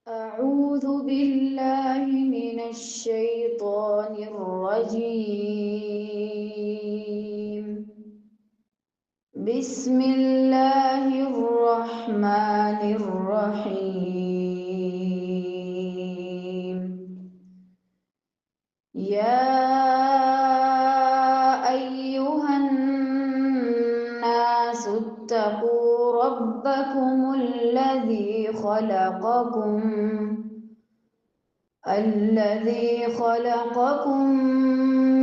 أعوذ بالله من الشيطان الرجيم. بسم الله الرحمن الرحيم. يا أيها الناس اتقوا ربكم الذي خلقكم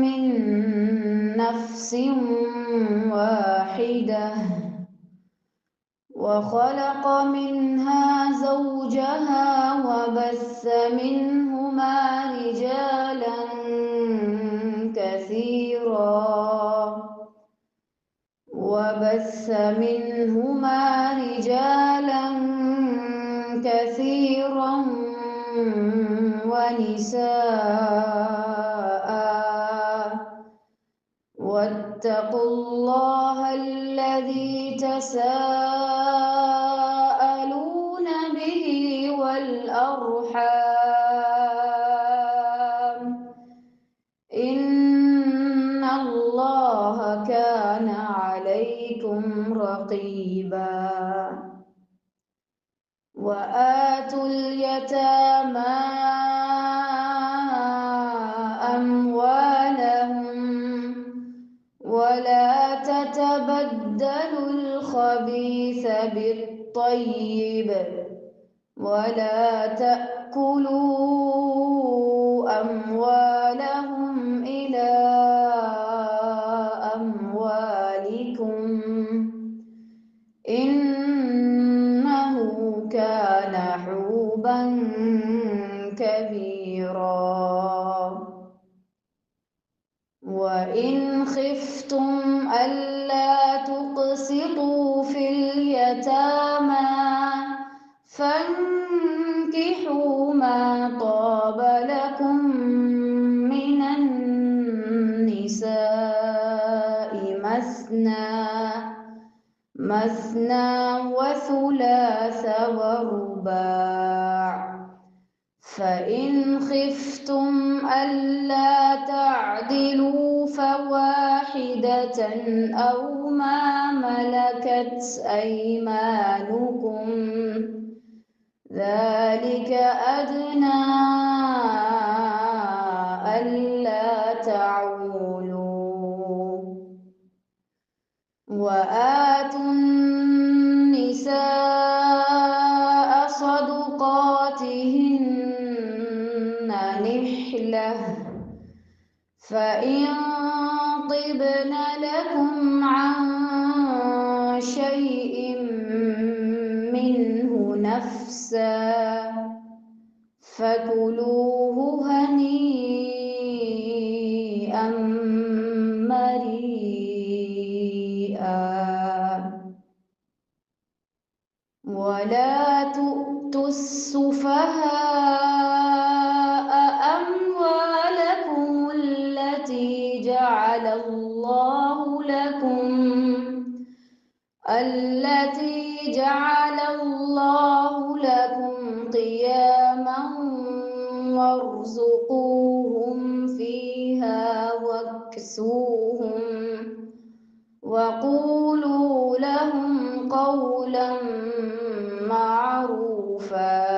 من نفس واحدة وخلق منها زوجها وبث منهما رجالا كثيرا ونساء. واتقوا الله الذي تساءلون به والأرحام إن الله كان عليكم رقيبا. وآتوا اليتامى أموالهم ولا تتبدلوا الخبيث بالطيب ولا تأكلوا أموالهم إلى أموالكم إنه كان حوبا كبيرا. وإن خفتم ألا تقسطوا في اليتامى فانكحوا ما طاب لكم من النساء مثنى وثلاث ورباع. فإن خفتم ألا تعدلوا فواحدة أو ما ملكت أيمانكم ذلك أدنى ألا تعولوا. وآتوا النساء صدقاتهن نحلة فإن طبن لكم عن شيء منه نفسا فكلوه هنيئا مريئا. ولا تؤتوا السفهاء أموالكم التي جعل الله لكم قياما وارزقوهم فيها واكسوهم وقولوا لهم قولا معروفا.